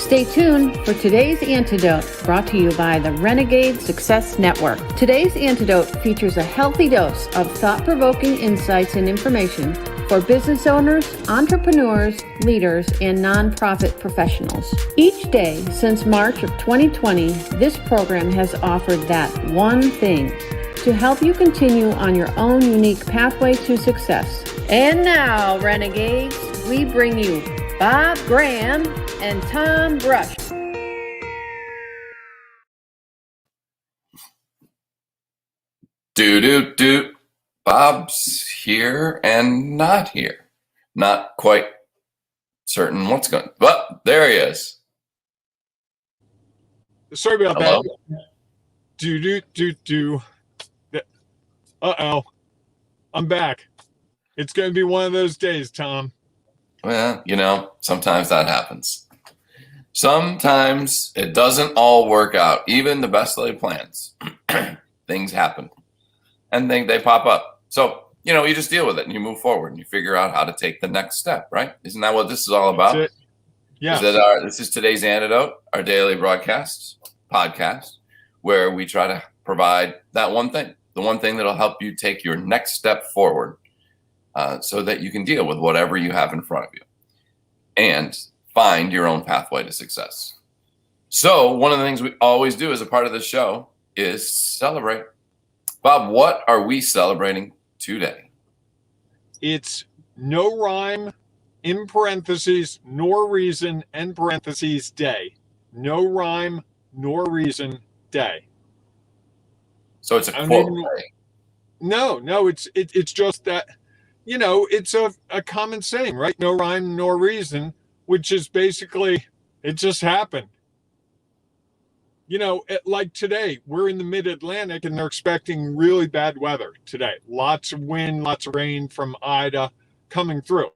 Stay tuned for today's Antidote, brought to you by the Renegade Success Network. Today's Antidote features a healthy dose of thought-provoking insights and information for business owners, entrepreneurs, leaders, and nonprofit professionals. Each day since March of 2020, this program has offered that one thing to help you continue on your own unique pathway to success. And now, Renegades, we bring you Bob Graham and Tom Brush. Do. Bob's here and not here. Not quite certain what's going on. But there he is. Sorry about Hello? that. Do. Uh-oh. I'm back. It's going to be one of those days, Tom. Well, sometimes that happens. Sometimes it doesn't all work out. Even the best laid plans. Things happen. And then they pop up. So, you just deal with it and you move forward and you figure out how to take the next step, right? Isn't that what this is all about? That's it. Yeah. This is today's Antidote, our daily podcast, where we try to provide that one thing, the one thing that'll help you take your next step forward so that you can deal with whatever you have in front of you and find your own pathway to success. So one of the things we always do as a part of this show is celebrate. Bob, what are we celebrating today? It's no rhyme, in parentheses, nor reason, end parentheses, day. No rhyme, nor reason, day. So it's a quote, right? No, it's just that, it's a common saying, right? No rhyme, nor reason, which is basically, it just happened. Like today, we're in the mid-Atlantic and they're expecting really bad weather today. Lots of wind, lots of rain from Ida coming through.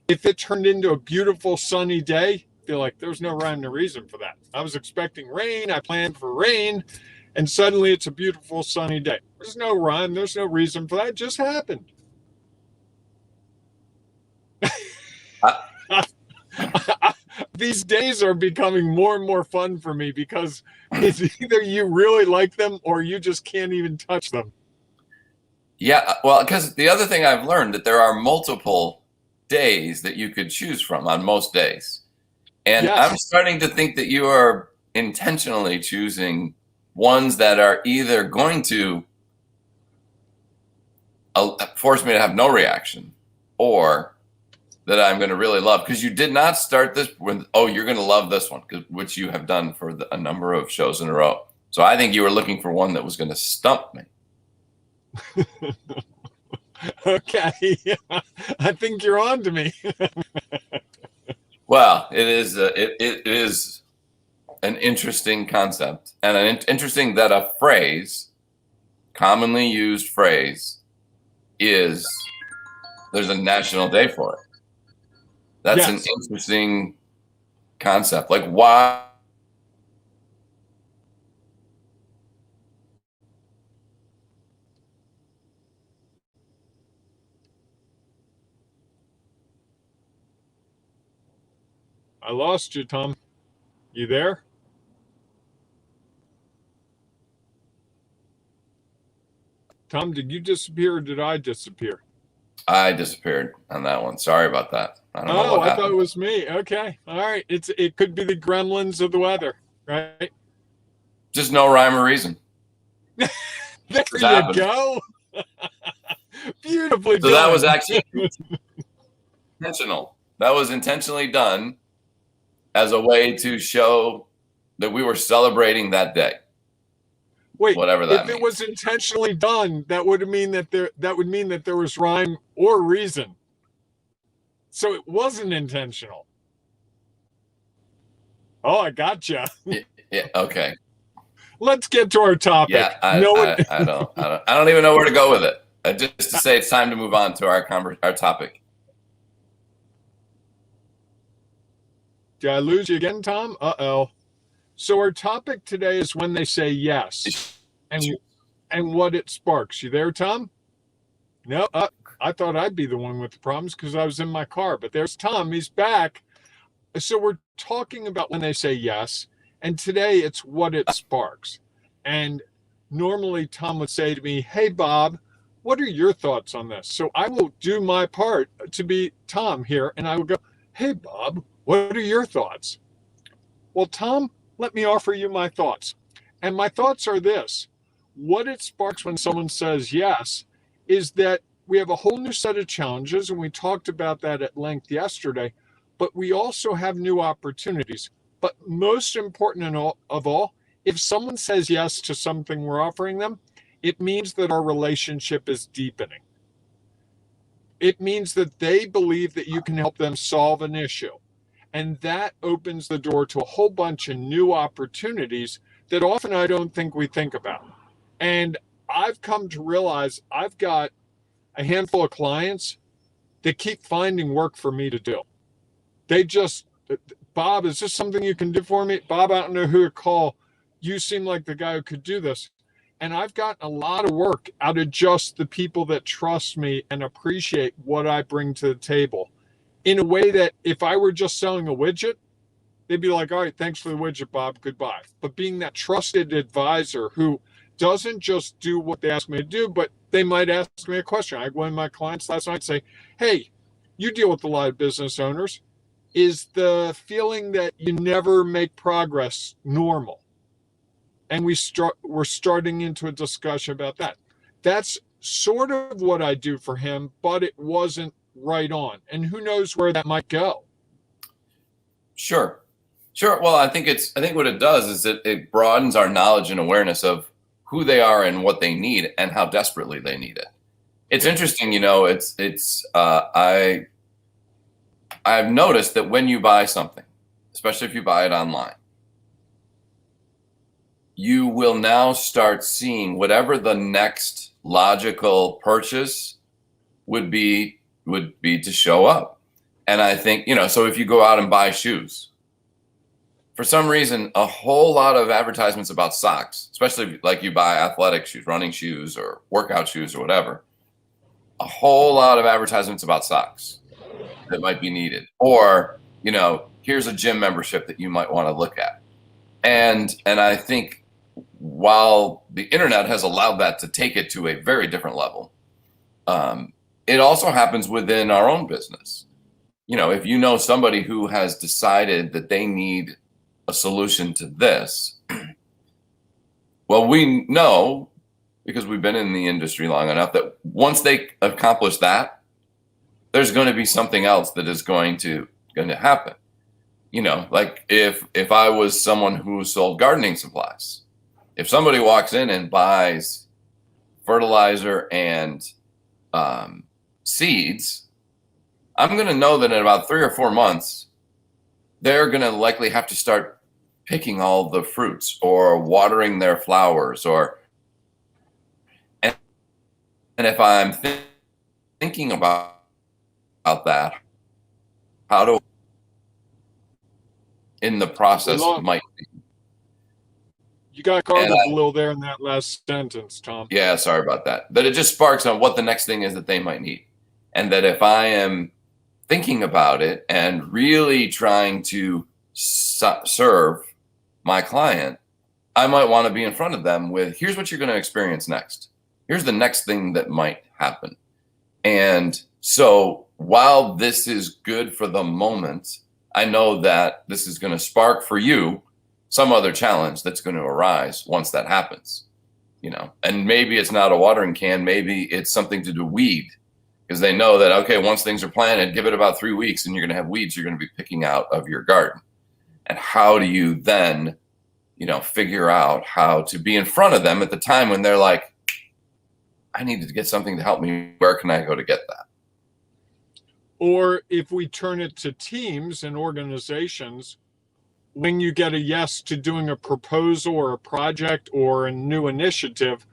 If it turned into a beautiful sunny day, I feel like there's no rhyme or reason for that. I was expecting rain. I planned for rain. And suddenly it's a beautiful sunny day. There's no rhyme. There's no reason for that. It just happened. These days are becoming more and more fun for me because it's either you really like them or you just can't even touch them. Yeah, well, because the other thing I've learned that there are multiple days that you could choose from on most days. And yes. I'm starting to think that you are intentionally choosing ones that are either going to force me to have no reaction or that I'm going to really love, because you did not start this with, you're going to love this one, which you have done for a number of shows in a row. So I think you were looking for one that was going to stump me. Okay. I think you're on to me. Well, it is an interesting concept, and interesting that a phrase, commonly used phrase, is there's a national day for it. That's yes. An interesting concept. Like, why? I lost you, Tom. You there? Tom, did you disappear or did I disappear? I disappeared on that one. Sorry about that. I don't know what happened. Thought it was me. Okay. All right. It could be the gremlins of the weather, right? Just no rhyme or reason. There you go. Beautifully done. So that was actually intentional. That was intentionally done as a way to show that we were celebrating that day. Wait, whatever that means. If it was intentionally done, that would mean that there was rhyme or reason. So it wasn't intentional. Oh, I gotcha. Yeah. Okay. Let's get to our topic. Yeah. I don't even know where to go with it. Just to say, it's time to move on to our topic. Did I lose you again, Tom? Uh-oh. So our topic today is when they say yes and what it sparks. You there, Tom? No, I thought I'd be the one with the problems because I was in my car. But there's Tom. He's back. So we're talking about when they say yes, and today it's what it sparks. And normally Tom would say to me, "Hey, Bob, what are your thoughts on this?" So I will do my part to be Tom here, and I will go, "Hey, Bob, what are your thoughts?" Well, Tom, let me offer you my thoughts. And my thoughts are this: what it sparks when someone says yes is that we have a whole new set of challenges, and we talked about that at length yesterday, but we also have new opportunities. But most important of all, if someone says yes to something we're offering them, it means that our relationship is deepening. It means that they believe that you can help them solve an issue. And that opens the door to a whole bunch of new opportunities that often I don't think we think about. And I've come to realize I've got a handful of clients that keep finding work for me to do. They just, "Bob, is this something you can do for me? Bob, I don't know who to call. You seem like the guy who could do this." And I've gotten a lot of work out of just the people that trust me and appreciate what I bring to the table in a way that if I were just selling a widget, they'd be like, "All right, thanks for the widget, Bob. Goodbye." But being that trusted advisor who doesn't just do what they ask me to do, but they might ask me a question. I had one of my clients last night say, "Hey, you deal with a lot of business owners. Is the feeling that you never make progress normal?" And we're starting into a discussion about that. That's sort of what I do for him, but it wasn't right on. And who knows where that might go. Sure. Well, I think what it does is it broadens our knowledge and awareness of who they are and what they need and how desperately they need it. It's interesting, I've noticed that when you buy something, especially if you buy it online, you will now start seeing whatever the next logical purchase would be to show up. And I think, so if you go out and buy shoes, for some reason, a whole lot of advertisements about socks, especially like you buy athletic shoes, running shoes or workout shoes or whatever, a whole lot of advertisements about socks that might be needed. Or, here's a gym membership that you might want to look at. And I think while the internet has allowed that to take it to a very different level, it also happens within our own business. If you know somebody who has decided that they need a solution to this, well, we know, because we've been in the industry long enough, that once they accomplish that, there's going to be something else that is going to happen. Like if I was someone who sold gardening supplies, if somebody walks in and buys fertilizer and seeds, I'm going to know that in about 3 or 4 months, they're going to likely have to start picking all the fruits or watering their flowers, and if I'm thinking about that, how do in the process might be. You got garbled a little there in that last sentence, Tom. Yeah, sorry about that. But it just sparks on what the next thing is that they might need. And that if I am thinking about it and really trying to serve my client, I might want to be in front of them with, here's what you're going to experience next. Here's the next thing that might happen. And so while this is good for the moment, I know that this is going to spark for you some other challenge that's going to arise once that happens, and maybe it's not a watering can, maybe it's something to do weed, because they know that, okay, once things are planted, give it about 3 weeks and you're going to have weeds you're going to be picking out of your garden. And how do you then, figure out how to be in front of them at the time when they're like, I need to get something to help me. Where can I go to get that? Or if we turn it to teams and organizations, when you get a yes to doing a proposal or a project or a new initiative,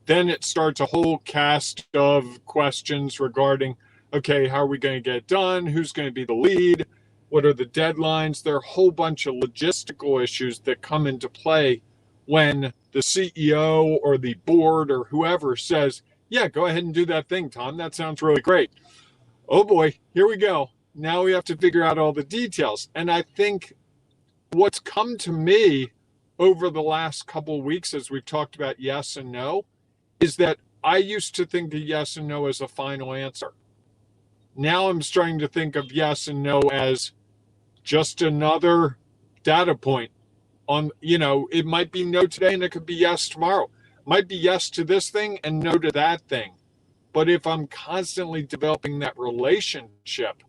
then it starts a whole cast of questions regarding, okay, how are we going to get it done? Who's going to be the lead? What are the deadlines? There are a whole bunch of logistical issues that come into play when the CEO or the board or whoever says, yeah, go ahead and do that thing, Tom. That sounds really great. Oh boy, here we go. Now we have to figure out all the details. And I think what's come to me over the last couple of weeks, as we've talked about yes and no, is that I used to think of yes and no as a final answer. Now I'm starting to think of yes and no as just another data point on, it might be no today and it could be yes tomorrow. It might be yes to this thing and no to that thing. But if I'm constantly developing that relationship,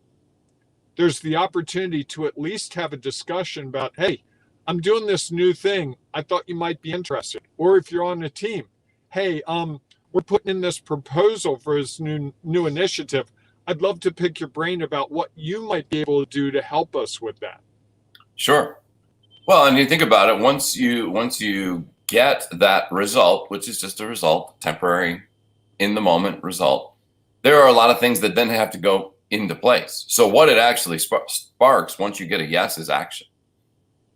there's the opportunity to at least have a discussion about, hey, I'm doing this new thing. I thought you might be interested. Or if you're on a team, hey, we're putting in this proposal for this new initiative. I'd love to pick your brain about what you might be able to do to help us with that. Sure. Well, and you think about it, once you get that result, which is just a result, temporary, in the moment result, there are a lot of things that then have to go into place. So what it actually sparks once you get a yes is action.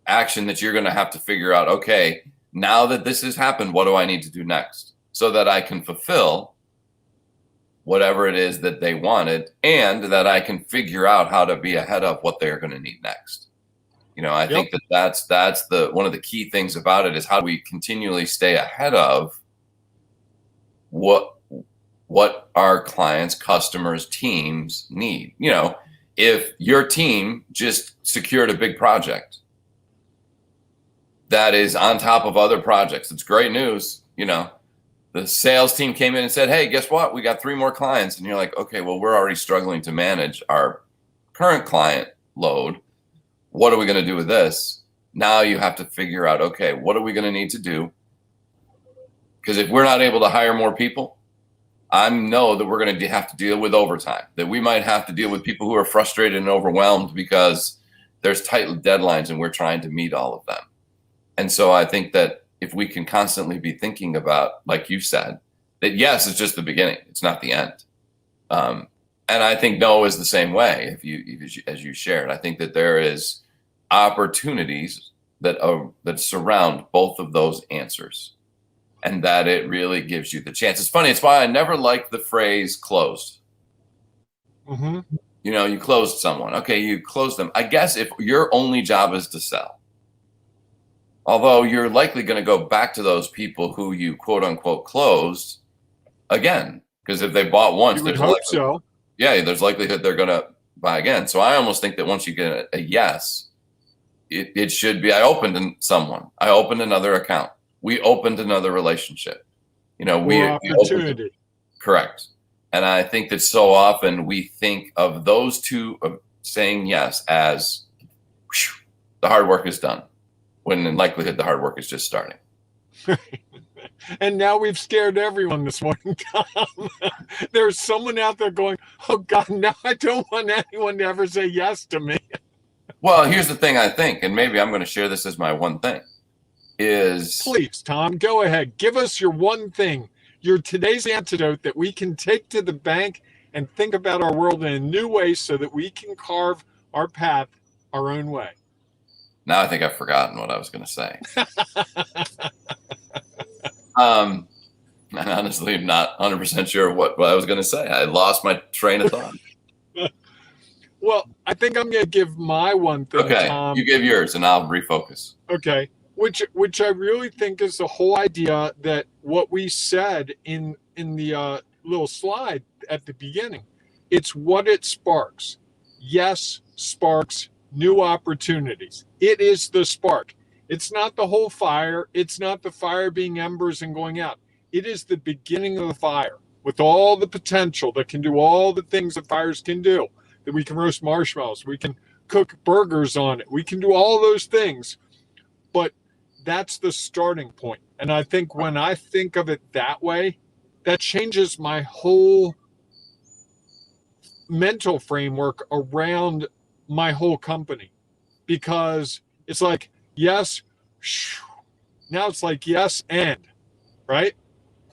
Action that you're going to have to figure out, okay, now that this has happened, what do I need to do next so that I can fulfill whatever it is that they wanted, and that I can figure out how to be ahead of what they're going to need next. I think that's the one of the key things about it is how do we continually stay ahead of what our clients, customers, teams need. If your team just secured a big project that is on top of other projects, it's great news. The sales team came in and said, hey, guess what? We got 3 more clients. And you're like, okay, well, we're already struggling to manage our current client load. What are we going to do with this? Now you have to figure out, okay, what are we going to need to do? Because if we're not able to hire more people, I know that we're going to have to deal with overtime, that we might have to deal with people who are frustrated and overwhelmed because there's tight deadlines and we're trying to meet all of them. And so I think that if we can constantly be thinking about, like you said, that yes, it's just the beginning, it's not the end. And I think no is the same way. As you shared, I think that there is opportunities that surround both of those answers, and that it really gives you the chance. It's funny. It's why I never liked the phrase closed. Mm-hmm. You closed someone. Okay, you closed them. I guess if your only job is to sell, although you're likely going to go back to those people who you quote unquote closed again, because if they bought once, there's likelihood they're going to buy again. So I almost think that once you get a yes, it should be, I opened someone, I opened another account, we opened another relationship. Opportunity. Correct. And I think that so often we think of those two of saying yes as the hard work is done, when in likelihood the hard work is just starting. And now we've scared everyone this morning, Tom. There's someone out there going, oh God, now I don't want anyone to ever say yes to me. Well, here's the thing I think, and maybe I'm going to share this as my one thing, is... Please, Tom, go ahead. Give us your one thing, your today's antidote that we can take to the bank and think about our world in a new way so that we can carve our path our own way. Now I think I've forgotten what I was going to say. And honestly, I'm not 100% sure what I was going to say. I lost my train of thought. Well, I think I'm going to give my one thing, okay, Tom. You give yours, and I'll refocus. Okay, which I really think is the whole idea that what we said in the little slide at the beginning. It's what it sparks. Yes, sparks new opportunities. It is the spark. It's not the whole fire. It's not the fire being embers and going out. It is the beginning of the fire with all the potential that can do all the things that fires can do. That we can roast marshmallows, we can cook burgers on it, we can do all those things. But that's the starting point. And I think when I think of it that way, that changes my whole mental framework around my whole company, because it's like, yes, now it's like yes and, right?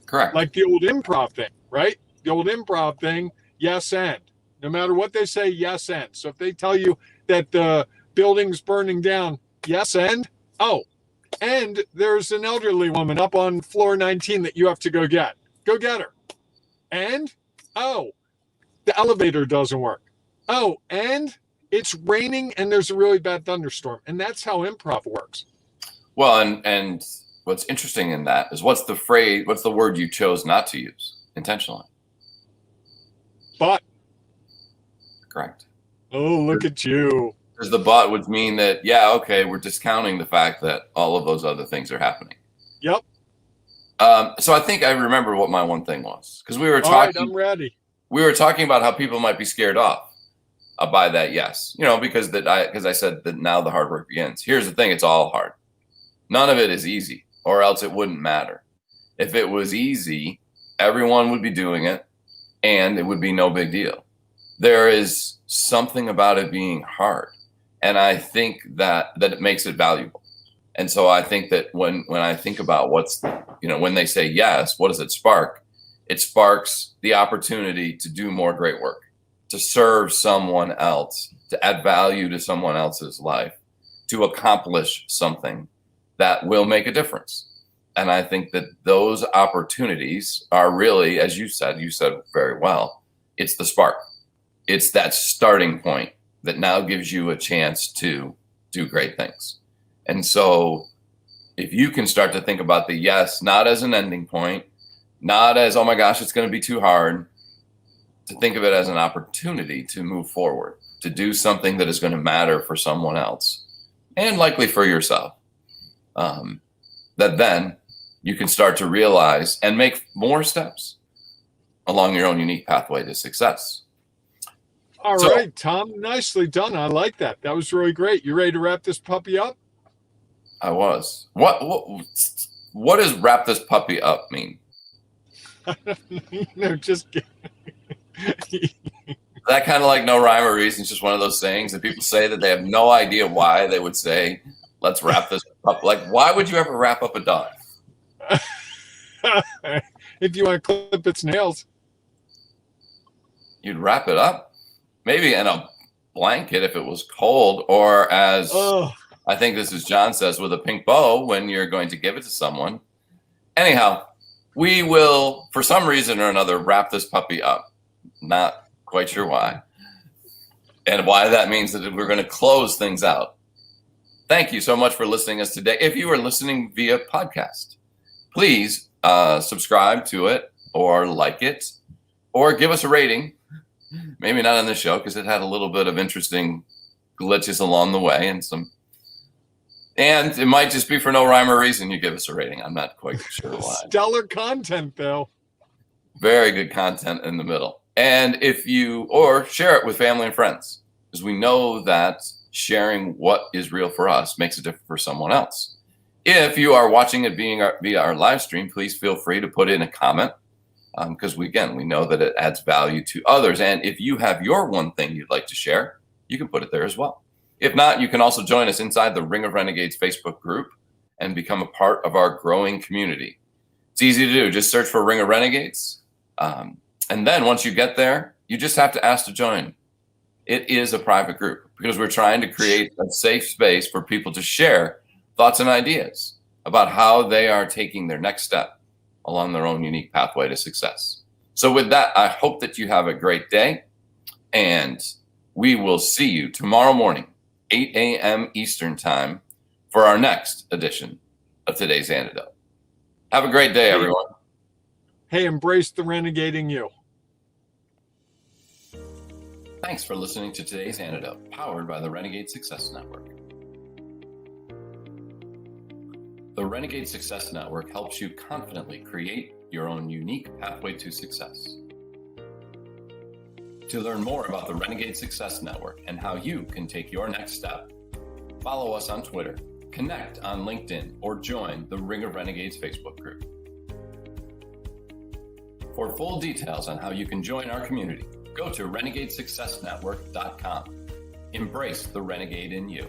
Correct. Like the old improv thing, right? The old improv thing, yes and. No matter what they say, yes and. So if they tell you that the building's burning down, yes and? Oh, and there's an elderly woman up on floor 19 that you have to go get. Go get her. And? Oh, the elevator doesn't work. Oh, and it's raining and there's a really bad thunderstorm. And that's how improv works. Well, and what's interesting in that is what's the word you chose not to use intentionally? But. Correct. Oh, look at you. Because the but would mean that, yeah, okay, we're discounting the fact that all of those other things are happening. Yep. So I think I remember what my one thing was, because we were talking. All right, I'm ready. We were talking about how people might be scared off by that yes, because I said that now the hard work begins. Here's the thing, it's all hard. None of it is easy, or else it wouldn't matter. If it was easy, everyone would be doing it and it would be no big deal. There is something about it being hard, and I think that it makes it valuable. And so I think that when I think about when they say yes, what does it spark? It sparks the opportunity to do more great work, to serve someone else, to add value to someone else's life, to accomplish something that will make a difference. And I think that those opportunities are really, as you said very well, it's the spark. It's that starting point that now gives you a chance to do great things. And so if you can start to think about the yes, not as an ending point, not as, oh my gosh, it's going to be too hard, to think of it as an opportunity to move forward, to do something that is going to matter for someone else and likely for yourself, that then you can start to realize and make more steps along your own unique pathway to success. All right, Tom, nicely done. I like that. That was really great. You ready to wrap this puppy up? I was. What does wrap this puppy up mean? No, just kidding. That kind of like no rhyme or reason. It's just one of those sayings that people say that they have no idea why they would say, let's wrap this up. Like, why would you ever wrap up a dog? If you want to clip its nails. You'd wrap it up? Maybe in a blanket if it was cold, or as I think this is John says, with a pink bow when you're going to give it to someone. Anyhow, we will, for some reason or another, wrap this puppy up. Not quite sure why. And why that means that we're going to close things out. Thank you so much for listening to us today. If you are listening via podcast, please subscribe to it or like it or give us a rating. Maybe not on this show because it had a little bit of interesting glitches along the way and it might just be for no rhyme or reason you give us a rating. I'm not quite sure why. Stellar content, though. Very good content in the middle. And or share it with family and friends, because we know that sharing what is real for us makes a difference for someone else. If you are watching it via our live stream, please feel free to put in a comment, because we know that it adds value to others. And if you have your one thing you'd like to share, you can put it there as well. If not, you can also join us inside the Ring of Renegades Facebook group and become a part of our growing community. It's easy to do. Just search for Ring of Renegades. And then once you get there, you just have to ask to join. It is a private group because we're trying to create a safe space for people to share thoughts and ideas about how they are taking their next step along their own unique pathway to success. So with that, I hope that you have a great day, and we will see you tomorrow morning, 8 a.m. Eastern time, for our next edition of Today's Antidote. Have a great day, everyone. Hey, embrace the renegading you. Thanks for listening to Today's Antidote, powered by the Renegade Success Network. The Renegade Success Network helps you confidently create your own unique pathway to success. To learn more about the Renegade Success Network and how you can take your next step, follow us on Twitter, connect on LinkedIn, or join the Ring of Renegades Facebook group. For full details on how you can join our community, go to renegadesuccessnetwork.com. Embrace the renegade in you.